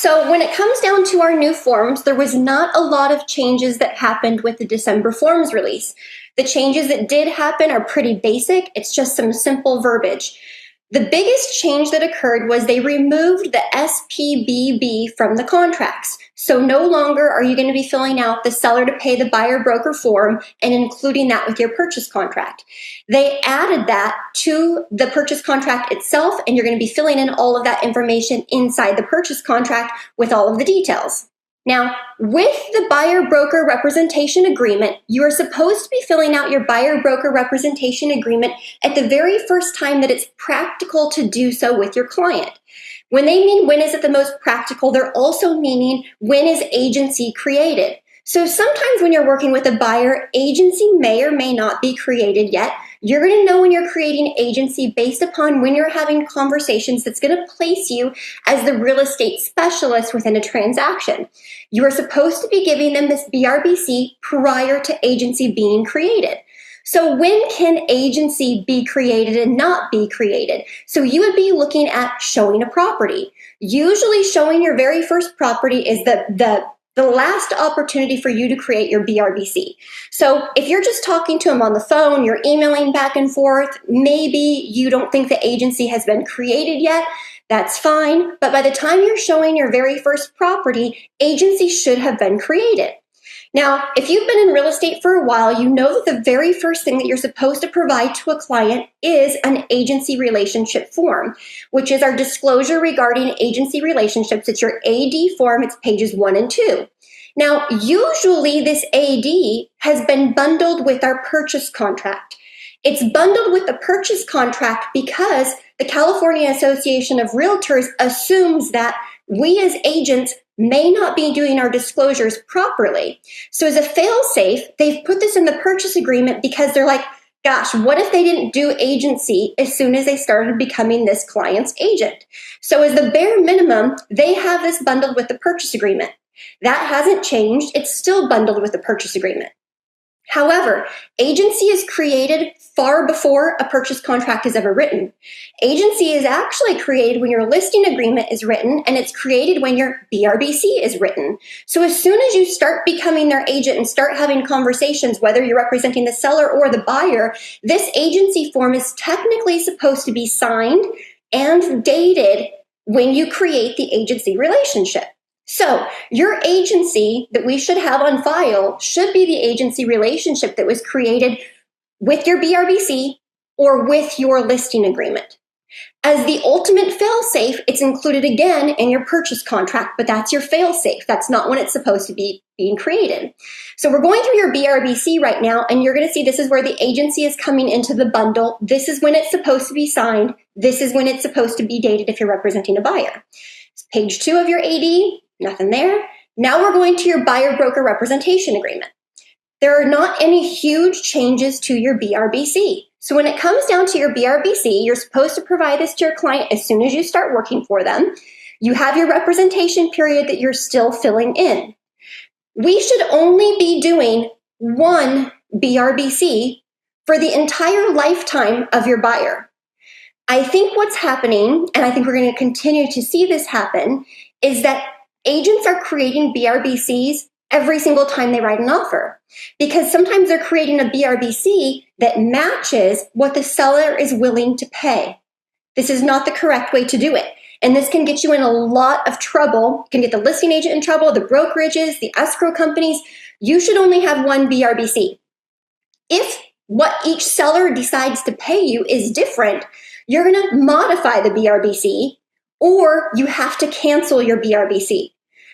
So when it comes down to our new forms, there was not a lot of changes that happened with the December forms release. The changes that did happen are pretty basic. It's just some simple verbiage. The biggest change that occurred was they removed the SPBB from the contracts. So no longer are you going to be filling out the seller to pay the buyer broker form and including that with your purchase contract. They added that to the purchase contract itself, and you're going to be filling in all of that information inside the purchase contract with all of the details. Now, with the buyer broker representation agreement, you are supposed to be filling out your buyer broker representation agreement at the very first time that it's practical to do so with your client. When they mean when is it the most practical, they're also meaning when is agency created. So sometimes when you're working with a buyer, agency may or may not be created yet. You're going to know when you're creating agency based upon when you're having conversations that's going to place you as the real estate specialist within a transaction. You are supposed to be giving them this BRBC prior to agency being created. So when can agency be created and not be created? So you would be looking at showing a property. Usually showing your very first property is the last opportunity for you to create your BRBC. So if you're just talking to them on the phone, you're emailing back and forth, maybe you don't think the agency has been created yet, that's fine. But by the time you're showing your very first property, agency should have been created. Now, if you've been in real estate for a while, you know that the very first thing that you're supposed to provide to a client is an agency relationship form, which is our disclosure regarding agency relationships. It's your AD form. It's pages 1 and 2. Now, usually this AD has been bundled with our purchase contract. It's bundled with the purchase contract because the California Association of Realtors assumes that we as agents may not be doing our disclosures properly. So as a fail-safe, they've put this in the purchase agreement because they're like, gosh, what if they didn't do agency as soon as they started becoming this client's agent? So as the bare minimum, they have this bundled with the purchase agreement. That hasn't changed. It's still bundled with the purchase agreement. However, agency is created far before a purchase contract is ever written. Agency is actually created when your listing agreement is written, and it's created when your BRBC is written. So as soon as you start becoming their agent and start having conversations, whether you're representing the seller or the buyer, this agency form is technically supposed to be signed and dated when you create the agency relationship. So your agency that we should have on file should be the agency relationship that was created with your BRBC or with your listing agreement. As the ultimate fail-safe, it's included again in your purchase contract, but that's your fail-safe. That's not when it's supposed to be being created. So we're going through your BRBC right now, and you're going to see this is where the agency is coming into the bundle. This is when it's supposed to be signed. This is when it's supposed to be dated if you're representing a buyer. It's page 2 of your AD. Nothing there. Now we're going to your buyer broker representation agreement. There are not any huge changes to your BRBC. So when it comes down to your BRBC, you're supposed to provide this to your client as soon as you start working for them. You have your representation period that you're still filling in. We should only be doing one BRBC for the entire lifetime of your buyer. I think what's happening, and I think we're going to continue to see this happen, is that agents are creating BRBCs every single time they write an offer, because sometimes they're creating a BRBC that matches what the seller is willing to pay. This is not the correct way to do it. And this can get you in a lot of trouble. It can get the listing agent in trouble, the brokerages, the escrow companies. You should only have one BRBC. If what each seller decides to pay you is different, you're going to modify the BRBC, or you have to cancel your BRBC.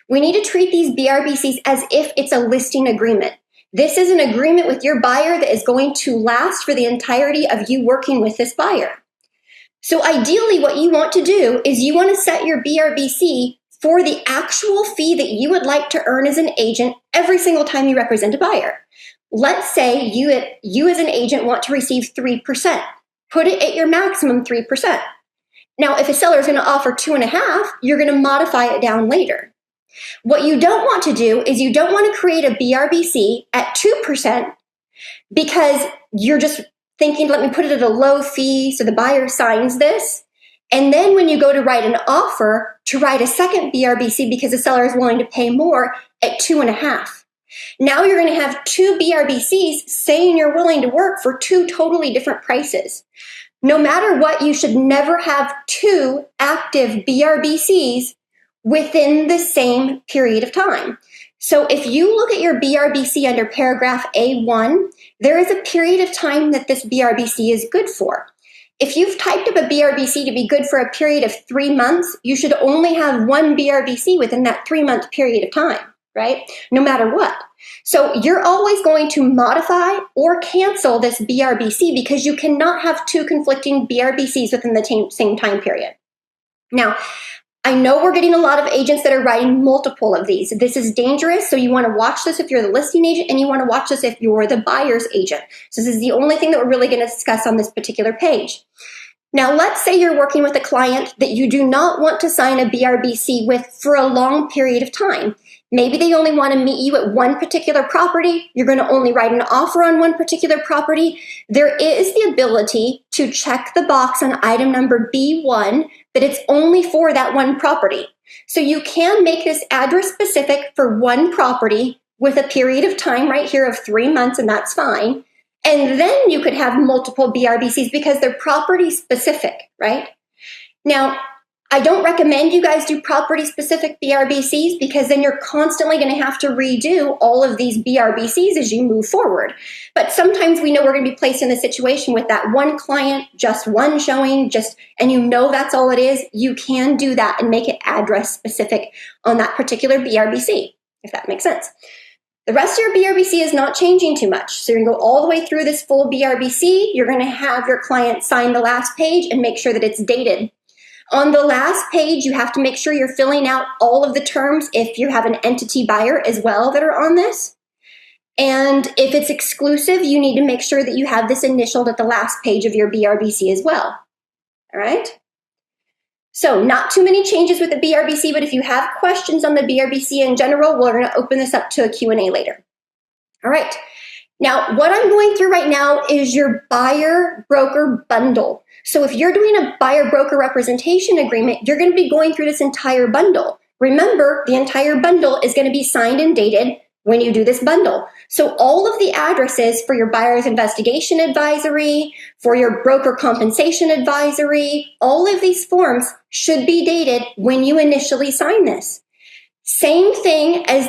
We need to treat these BRBCs as if it's a listing agreement. This is an agreement with your buyer that is going to last for the entirety of you working with this buyer. So ideally, what you want to do is you want to set your BRBC for the actual fee that you would like to earn as an agent every single time you represent a buyer. Let's say you as an agent want to receive 3%. Put it at your maximum 3%. Now, if a seller is going to offer 2.5%, you're going to modify it down later. What you don't want to do is you don't want to create a BRBC at 2% because you're just thinking, let me put it at a low fee so the buyer signs this. And then when you go to write an offer, to write a second BRBC because the seller is willing to pay more at 2.5. Now you're going to have two BRBCs saying you're willing to work for two totally different prices. No matter what, you should never have two active BRBCs within the same period of time. So if you look at your BRBC under paragraph A1, there is a period of time that this BRBC is good for. If you've typed up a BRBC to be good for a period of 3 months, you should only have one BRBC within that 3-month period of time, right? No matter what. So you're always going to modify or cancel this BRBC because you cannot have two conflicting BRBCs within the same time period. Now, I know we're getting a lot of agents that are writing multiple of these. This is dangerous, so you want to watch this if you're the listing agent, and you want to watch this if you're the buyer's agent. So this is the only thing that we're really going to discuss on this particular page. Now, let's say you're working with a client that you do not want to sign a BRBC with for a long period of time. Maybe they only want to meet you at one particular property. You're going to only write an offer on one particular property. There is the ability to check the box on item number B1 that it's only for that one property. So you can make this address specific for one property with a period of time right here of 3 months, and that's fine. And then you could have multiple BRBCs because they're property specific, right? Now, I don't recommend you guys do property specific BRBCs because then you're constantly going to have to redo all of these BRBCs as you move forward. But sometimes we know we're going to be placed in a situation with that one client, just one showing, and you know that's all it is. You can do that and make it address specific on that particular BRBC, if that makes sense. The rest of your BRBC is not changing too much. So you're going to go all the way through this full BRBC. You're going to have your client sign the last page and make sure that it's dated. On the last page, you have to make sure you're filling out all of the terms if you have an entity buyer as well that are on this. And if it's exclusive, you need to make sure that you have this initialed at the last page of your BRBC as well. All right? So not too many changes with the BRBC, but if you have questions on the BRBC in general, we're going to open this up to a Q&A later. All right. Now, what I'm going through right now is your buyer-broker bundle. So if you're doing a buyer-broker representation agreement, you're going to be going through this entire bundle. Remember, the entire bundle is going to be signed and dated when you do this bundle. So all of the addresses for your buyer's investigation advisory, for your broker compensation advisory, all of these forms should be dated when you initially sign this. Same thing as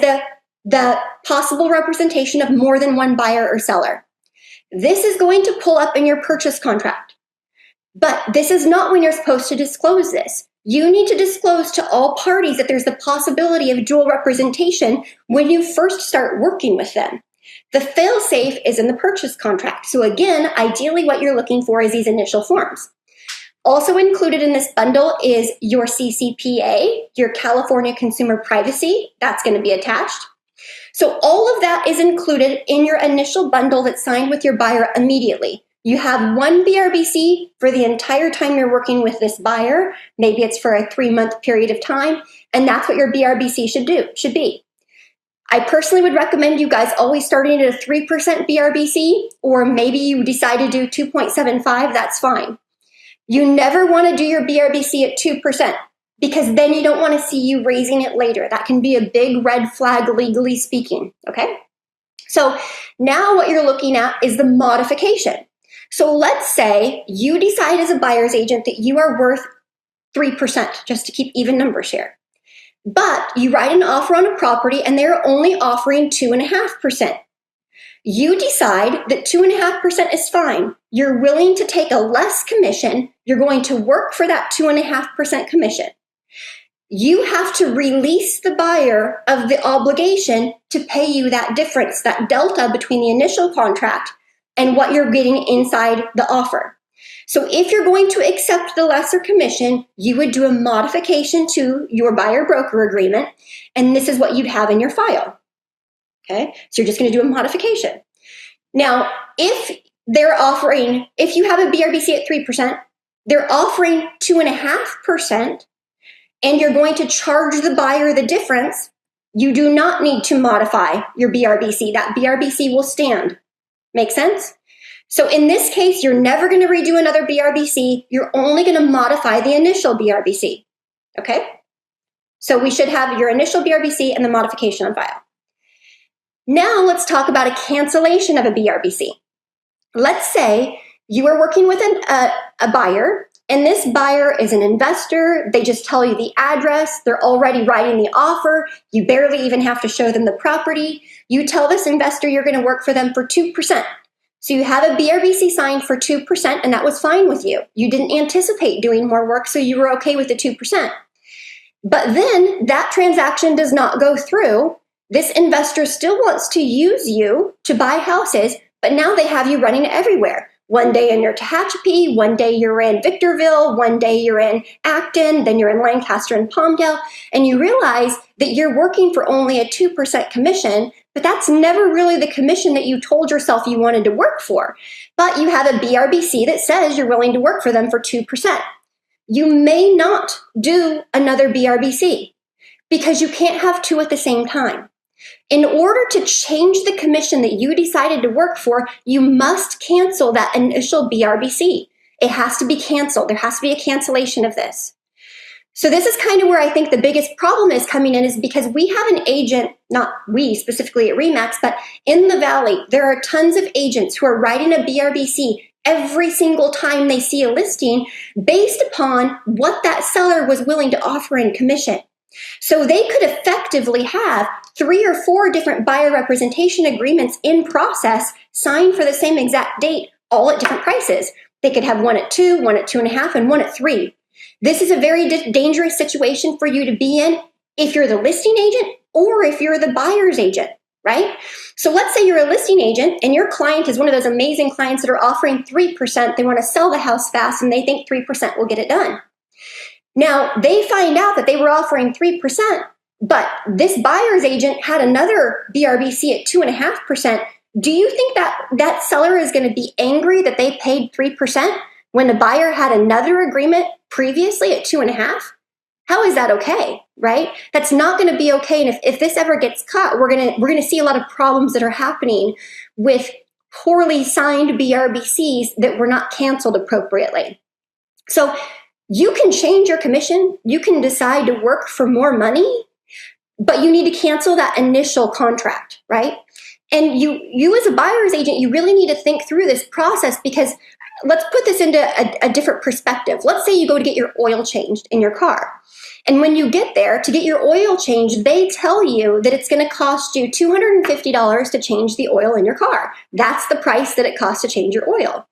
the possible representation of more than one buyer or seller. This is going to pull up in your purchase contract. But this is not when you're supposed to disclose this. You need to disclose to all parties that there's the possibility of dual representation when you first start working with them. The fail-safe is in the purchase contract. So again, ideally what you're looking for is these initial forms. Also included in this bundle is your CCPA, your California Consumer Privacy. That's going to be attached. So all of that is included in your initial bundle that's signed with your buyer immediately. You have one BRBC for the entire time you're working with this buyer. Maybe it's for a 3-month period of time, and that's what your BRBC should be. I personally would recommend you guys always starting at a 3% BRBC, or maybe you decide to do 2.75, that's fine. You never want to do your BRBC at 2% because then you don't want to see you raising it later. That can be a big red flag legally speaking, okay? So now what you're looking at is the modification. So let's say you decide as a buyer's agent that you are worth 3% just to keep even numbers here. But you write an offer on a property and they're only offering 2.5%. You decide that 2.5% is fine. You're willing to take a less commission. You're going to work for that 2.5% commission. You have to release the buyer of the obligation to pay you that difference, that delta between the initial contract and what you're getting inside the offer. So if you're going to accept the lesser commission, you would do a modification to your buyer-broker agreement, and this is what you'd have in your file. Okay, so you're just going to do a modification. Now, if you have a BRBC at 3%, they're offering 2.5%, and you're going to charge the buyer the difference, you do not need to modify your BRBC. That BRBC will stand. Make sense? So in this case, you're never going to redo another BRBC. You're only going to modify the initial BRBC. Okay? So we should have your initial BRBC and the modification on file. Now let's talk about a cancellation of a BRBC. Let's say you are working with a buyer, and this buyer is an investor. They just tell you the address. They're already writing the offer. You barely even have to show them the property. You tell this investor you're going to work for them for 2%. So you have a BRBC signed for 2%, and that was fine with you. You didn't anticipate doing more work, so you were okay with the 2%. But then that transaction does not go through. This investor still wants to use you to buy houses, but now they have you running everywhere. One day you're in Tehachapi, one day you're in Victorville, one day you're in Acton, then you're in Lancaster and Palmdale, and you realize that you're working for only a 2% commission, but that's never really the commission that you told yourself you wanted to work for. But you have a BRBC that says you're willing to work for them for 2%. You may not do another BRBC because you can't have two at the same time. In order to change the commission that you decided to work for, you must cancel that initial BRBC. It has to be canceled. There has to be a cancellation of this. So this is kind of where I think the biggest problem is coming in, is because we have an agent, not we specifically at RE/MAX, but in the Valley, there are tons of agents who are writing a BRBC every single time they see a listing based upon what that seller was willing to offer in commission. So they could effectively have 3 or 4 different buyer representation agreements in process signed for the same exact date, all at different prices. They could have one at 2, one at 2.5, and one at 3. This is a very dangerous situation for you to be in if you're the listing agent or if you're the buyer's agent, right? So let's say you're a listing agent and your client is one of those amazing clients that are offering 3%. They want to sell the house fast and they think 3% will get it done. Now, they find out that they were offering 3%, but this buyer's agent had another BRBC at 2.5%. Do you think that that seller is going to be angry that they paid 3% when the buyer had another agreement previously at 2.5%? How is that okay, right? That's not going to be okay. And if this ever gets caught, we're going to see a lot of problems that are happening with poorly signed BRBCs that were not canceled appropriately. So you can change your commission. You can decide to work for more money, but you need to cancel that initial contract, right? And you as a buyer's agent, you really need to think through this process, because let's put this into a different perspective. Let's say you go to get your oil changed in your car. And when you get there to get your oil changed, they tell you that it's going to cost you $250 to change the oil in your car. That's the price that it costs to change your oil.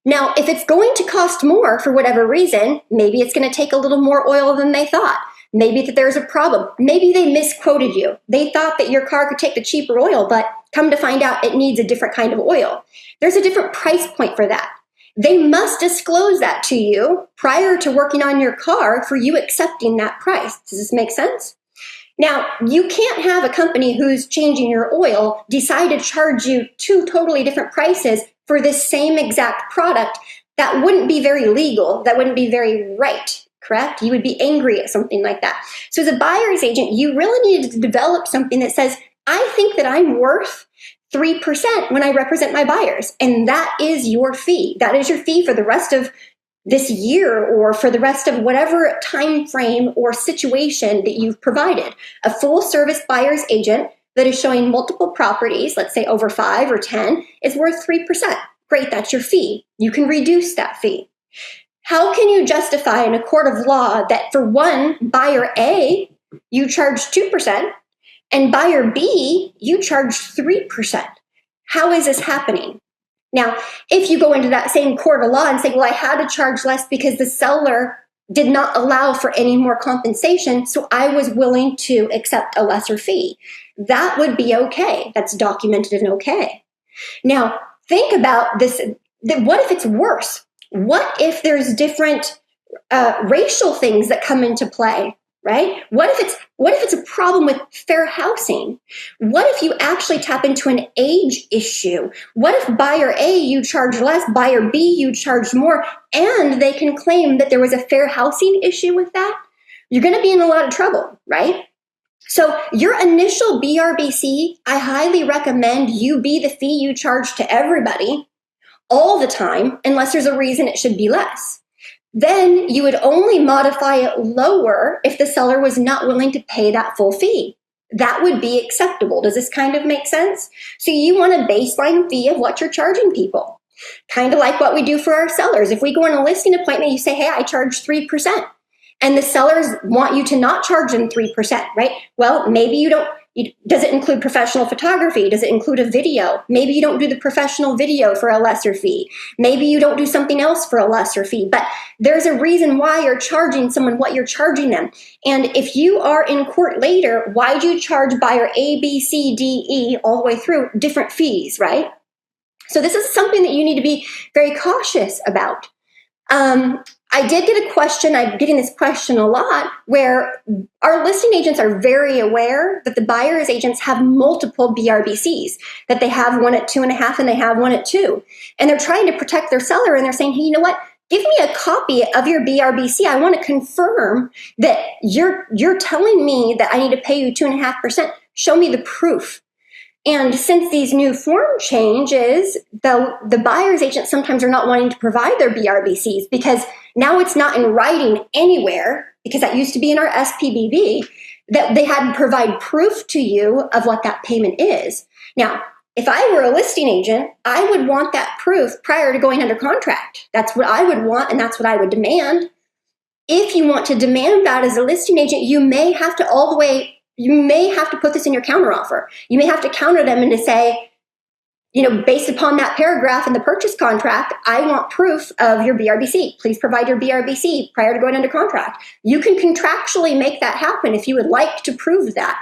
Now, if it's going to cost more for whatever reason, maybe it's going to take a little more oil than they thought. Maybe that there's a problem. Maybe they misquoted you. They thought that your car could take the cheaper oil, but come to find out it needs a different kind of oil. There's a different price point for that. They must disclose that to you prior to working on your car for you accepting that price. Does this make sense? Now, you can't have a company who's changing your oil decide to charge you 2 totally different prices for this same exact product. That wouldn't be very legal. That wouldn't be very right, correct? You would be angry at something like that. So as a buyer's agent, you really need to develop something that says, I think that I'm worth 3% when I represent my buyers. And that is your fee. That is your fee for the rest of this year or for the rest of whatever time frame or situation that you've provided. A full service buyer's agent that is showing multiple properties, let's say over 5 or 10, is worth 3%. Great, that's your fee. You can reduce that fee. How can you justify in a court of law that for one, buyer A, you charge 2%, and buyer B, you charge 3%? How is this happening? Now, if you go into that same court of law and say, well, I had to charge less because the seller did not allow for any more compensation, so I was willing to accept a lesser fee, that would be okay. That's documented and okay. Now, think about this. What if it's worse? What if there's different racial things that come into play, right? What if it's a problem with fair housing? What if you actually tap into an age issue? What if buyer A, you charge less, buyer B, you charge more, and they can claim that there was a fair housing issue with that? You're going to be in a lot of trouble, right? So your initial BRBC, I highly recommend you be the fee you charge to everybody all the time, unless there's a reason it should be less. then you would only modify it lower if the seller was not willing to pay that full fee. That would be acceptable. Does this kind of make sense? So you want a baseline fee of what you're charging people. Kind of like what we do for our sellers. If we go on a listing appointment, you say, hey, I charge 3%. And the sellers want you to not charge them 3%, right? Well, maybe you don't. Does it include professional photography? Does it include a video? Maybe you don't do the professional video for a lesser fee. Maybe you don't do something else for a lesser fee. But there's a reason why you're charging someone what you're charging them. And if you are in court later, why do you charge buyer A, B, C, D, E all the way through different fees, right? So this is something that you need to be very cautious about. I did get a question, I'm getting this question a lot, where our listing agents are very aware that the buyer's agents have multiple BRBCs, that they have one at 2.5 and they have one at 2. And they're trying to protect their seller and they're saying, hey, you know what? Give me a copy of your BRBC. I want to confirm that you're telling me that I need to pay you 2.5%. Show me the proof. And since these new form changes, the buyer's agents sometimes are not wanting to provide their BRBCs because now it's not in writing anywhere, because that used to be in our SPBB, that they had to provide proof to you of what that payment is. Now, if I were a listing agent, I would want that proof prior to going under contract. That's what I would want, and that's what I would demand. If you want to demand that as a listing agent, you may have to put this in your counteroffer. You may have to counter them and to say, based upon that paragraph in the purchase contract, I want proof of your BRBC. Please provide your BRBC prior to going under contract. You can contractually make that happen if you would like to prove that.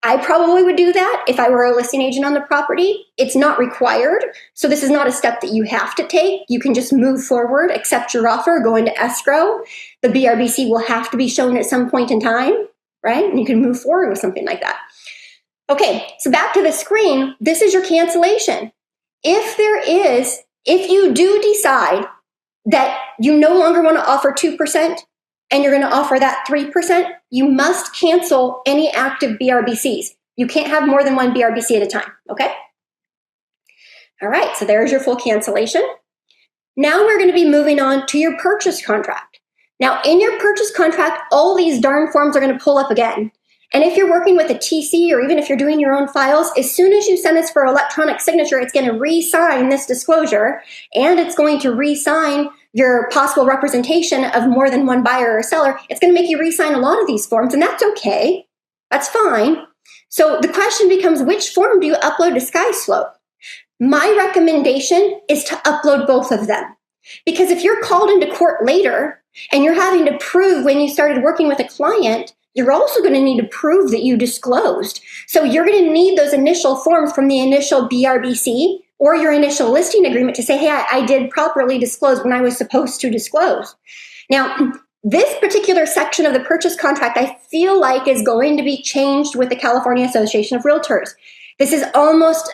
I probably would do that if I were a listing agent on the property. It's not required, so this is not a step that you have to take. You can just move forward, accept your offer, go into escrow. The BRBC will have to be shown at some point in time, right? And you can move forward with something like that. Okay, so back to the screen, this is your cancellation. If you do decide that you no longer want to offer 2% and you're going to offer that 3%, you must cancel any active BRBCs. You can't have more than one BRBC at a time, okay? All right, so there's your full cancellation. Now we're going to be moving on to your purchase contract. Now, in your purchase contract, all these darn forms are going to pull up again. And if you're working with a TC, or even if you're doing your own files, as soon as you send this for electronic signature, it's going to re-sign this disclosure, and it's going to re-sign your possible representation of more than one buyer or seller. It's going to make you re-sign a lot of these forms, and that's okay. That's fine. So the question becomes, which form do you upload to SkySlope? My recommendation is to upload both of them. Because if you're called into court later and you're having to prove when you started working with a client, you're also going to need to prove that you disclosed. So you're going to need those initial forms from the initial BRBC or your initial listing agreement to say, hey, I did properly disclose when I was supposed to disclose. Now, this particular section of the purchase contract, I feel like is going to be changed with the California Association of Realtors. This is almost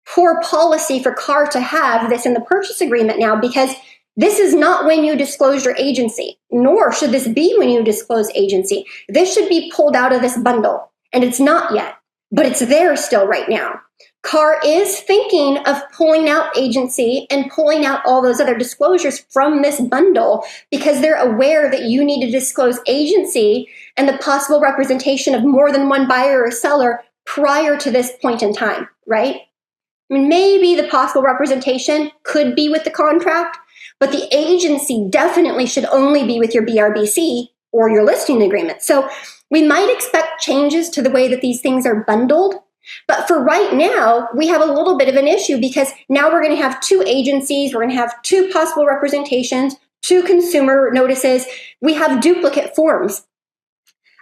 poor policy for CAR to have this in the purchase agreement now, because this is not when you disclose your agency, nor should this be when you disclose agency. This should be pulled out of this bundle, and it's not yet, but it's there still right now. CAR is thinking of pulling out agency and pulling out all those other disclosures from this bundle because they're aware that you need to disclose agency and the possible representation of more than one buyer or seller prior to this point in time, right? I mean, maybe the possible representation could be with the contract, but the agency definitely should only be with your BRBC or your listing agreement. So we might expect changes to the way that these things are bundled. But for right now, we have a little bit of an issue because now we're going to have two agencies. We're going to have two possible representations, two consumer notices. We have duplicate forms.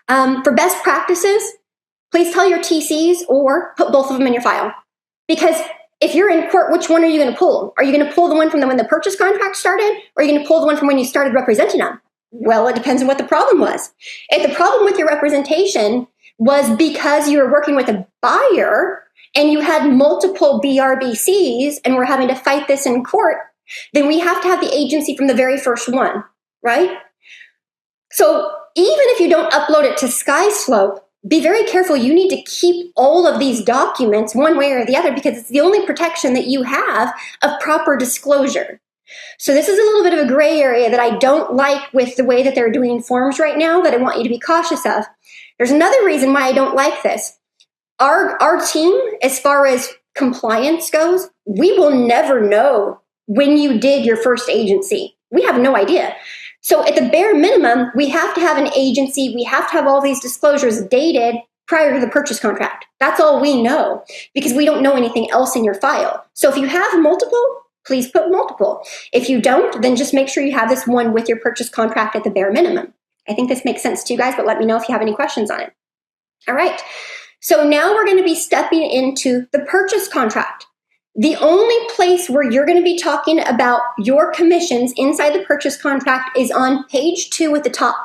For best practices, please tell your TCs or put both of them in your file. Because if you're in court, which one are you going to pull? Are you going to pull the one from when the purchase contract started, or are you going to pull the one from when you started representing them? Well, it depends on what the problem was. If the problem with your representation was because you were working with a buyer and you had multiple BRBCs and were having to fight this in court, then we have to have the agency from the very first one, right? So even if you don't upload it to SkySlope, be very careful. You need to keep all of these documents one way or the other because it's the only protection that you have of proper disclosure. So this is a little bit of a gray area that I don't like with the way that they're doing forms right now that I want you to be cautious of. There's another reason why I don't like this. Our team, as far as compliance goes, we will never know when you did your first agency. We have no idea. So at the bare minimum, we have to have an agency. We have to have all these disclosures dated prior to the purchase contract. That's all we know because we don't know anything else in your file. So if you have multiple, please put multiple. If you don't, then just make sure you have this one with your purchase contract at the bare minimum. I think this makes sense to you guys, but let me know if you have any questions on it. All right. So now we're going to be stepping into the purchase contract. The only place where you're going to be talking about your commissions inside the purchase contract is on page 2 at the top.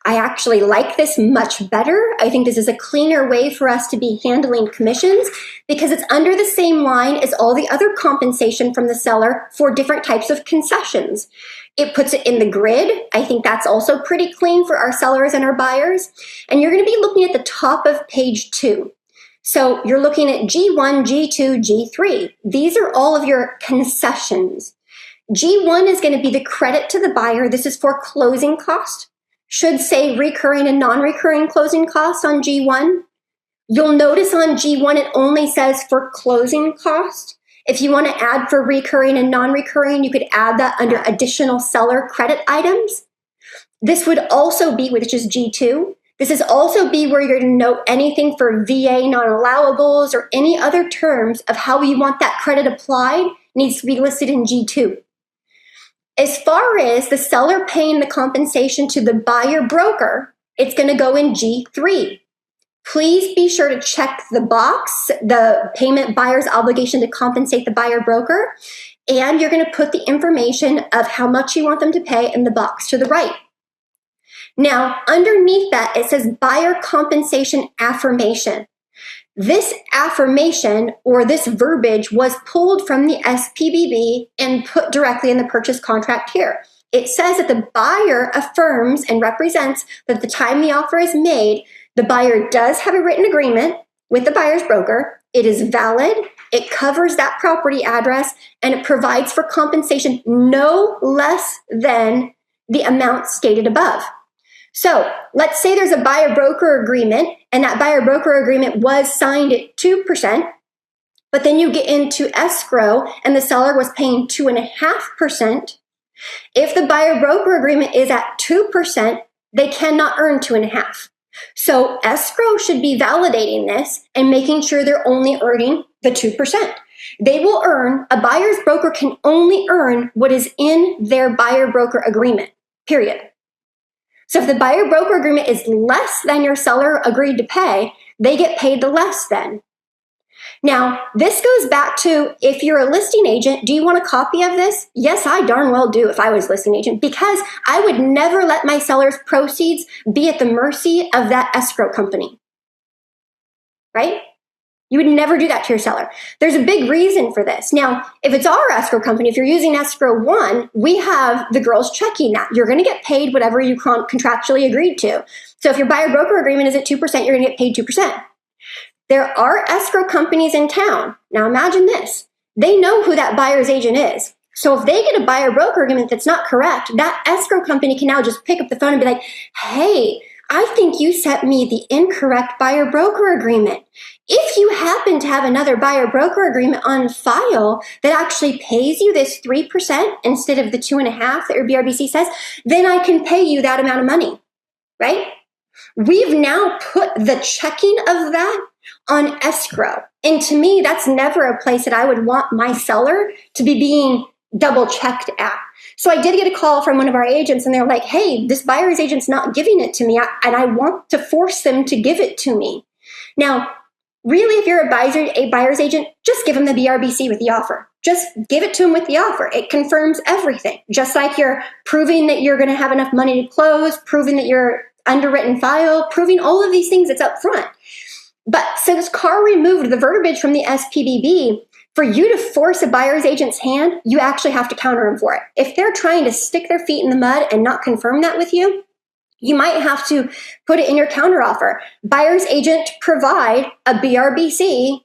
I actually like this much better. I think this is a cleaner way for us to be handling commissions because it's under the same line as all the other compensation from the seller for different types of concessions. It puts it in the grid. I think that's also pretty clean for our sellers and our buyers. And you're going to be looking at the top of page 2. So you're looking at G1, G2, G3. These are all of your concessions. G1 is going to be the credit to the buyer. This is for closing cost. Should say recurring and non-recurring closing costs on G1. You'll notice on G1 it only says for closing cost. If you want to add for recurring and non-recurring, you could add that under additional seller credit items. This would also be, which is G2. This is also be where you're going to note anything for VA non-allowables or any other terms of how you want that credit applied needs to be listed in G2. As far as the seller paying the compensation to the buyer broker, it's going to go in G3. Please be sure to check the box, the payment buyer's obligation to compensate the buyer broker, and you're going to put the information of how much you want them to pay in the box to the right. Now, underneath that, it says buyer compensation affirmation. This affirmation or this verbiage was pulled from the SPBB and put directly in the purchase contract here. It says that the buyer affirms and represents that at the time the offer is made, the buyer does have a written agreement with the buyer's broker. It is valid. It covers that property address and it provides for compensation no less than the amount stated above. So let's say there's a buyer-broker agreement and that buyer-broker agreement was signed at 2%, but then you get into escrow and the seller was paying 2.5%. If the buyer-broker agreement is at 2%, they cannot earn 2.5%. So escrow should be validating this and making sure they're only earning the 2%. They will earn, a buyer's broker can only earn what is in their buyer-broker agreement, period. So if the buyer-broker agreement is less than your seller agreed to pay, they get paid the less then. Now, this goes back to if you're a listing agent, do you want a copy of this? Yes, I darn well do if I was a listing agent because I would never let my seller's proceeds be at the mercy of that escrow company, right? You would never do that to your seller. There's a big reason for this. Now, if it's our escrow company, if you're using escrow 1, we have the girls checking that. You're going to get paid whatever you contractually agreed to. So if your buyer-broker agreement is at 2%, you're going to get paid 2%. There are escrow companies in town. Now imagine this. They know who that buyer's agent is. So if they get a buyer-broker agreement that's not correct, that escrow company can now just pick up the phone and be like, hey, I think you sent me the incorrect buyer-broker agreement. If you happen to have another buyer-broker agreement on file that actually pays you this 3% instead of the 2.5% that your BRBC says, then I can pay you that amount of money, right? We've now put the checking of that on escrow. And to me, that's never a place that I would want my seller to be being double checked at. So I did get a call from one of our agents and they're like, hey, this buyer's agent's not giving it to me and I want to force them to give it to me. Now, really, if you're a buyer's agent, just give them the BRBC with the offer. Just give it to them with the offer. It confirms everything. Just like you're proving that you're going to have enough money to close, proving that you're underwritten file, proving all of these things that's up front. But since CAR removed the verbiage from the SPBB, for you to force a buyer's agent's hand, you actually have to counter them for it. If they're trying to stick their feet in the mud and not confirm that with you, you might have to put it in your counteroffer. Buyer's agent provide a BRBC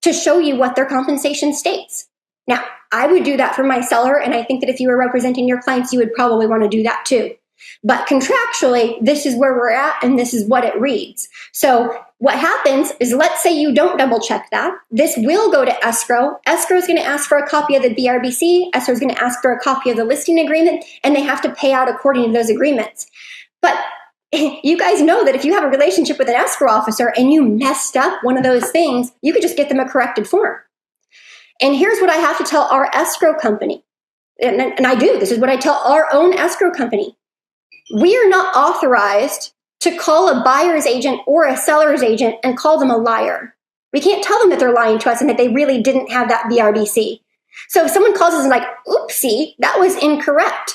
to show you what their compensation states. Now, I would do that for my seller, and I think that if you were representing your clients, you would probably want to do that too. But contractually, this is where we're at, and this is what it reads. So what happens is, let's say you don't double check that. This will go to escrow. Escrow is going to ask for a copy of the BRBC. Escrow is going to ask for a copy of the listing agreement, and they have to pay out according to those agreements. But you guys know that if you have a relationship with an escrow officer and you messed up one of those things, you could just get them a corrected form. And here's what I have to tell our escrow company. And I do. This is what I tell our own escrow company. We are not authorized to call a buyer's agent or a seller's agent and call them a liar. We can't tell them that they're lying to us and that they really didn't have that BRBC. So if someone calls us and like, oopsie, that was incorrect.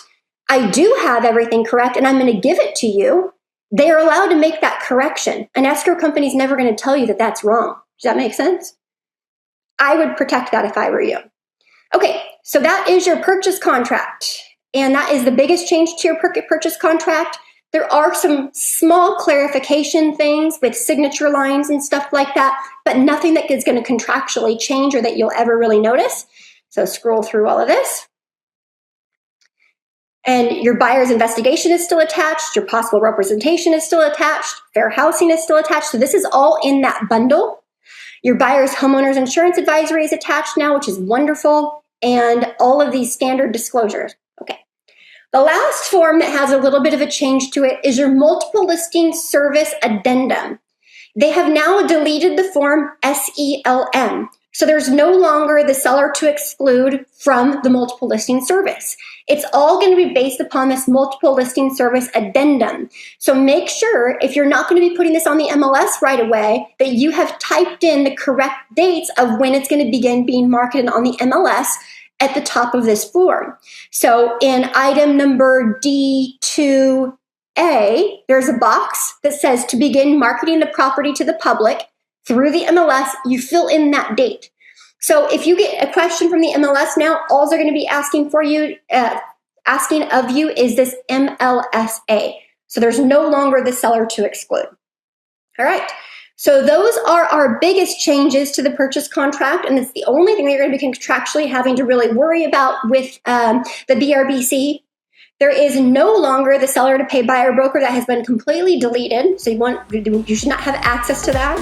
I do have everything correct and I'm going to give it to you. They are allowed to make that correction. An escrow company is never going to tell you that that's wrong. Does that make sense? I would protect that if I were you. Okay, so that is your purchase contract. And that is the biggest change to your purchase contract. There are some small clarification things with signature lines and stuff like that, but nothing that is going to contractually change or that you'll ever really notice. So scroll through all of this. And your buyer's investigation is still attached. Your possible representation is still attached. Fair housing is still attached. So this is all in that bundle. Your buyer's homeowner's insurance advisory is attached now, which is wonderful. And all of these standard disclosures. Okay. The last form that has a little bit of a change to it is your multiple listing service addendum. They have now deleted the form SELM. So there's no longer the seller to exclude from the multiple listing service. It's all going to be based upon this multiple listing service addendum. So make sure, if you're not going to be putting this on the MLS right away, that you have typed in the correct dates of when it's going to begin being marketed on the MLS at the top of this form. So in item number D2A, there's a box that says to begin marketing the property to the public through the MLS. You fill in that date. So if you get a question from the MLS now, all they're going to be asking of you is this MLSA. So there's no longer the seller to exclude. All right. So those are our biggest changes to the purchase contract, and it's the only thing that you're going to be contractually having to really worry about with the BRBC. There is no longer the seller to pay buyer broker. That has been completely deleted, so you should not have access to that.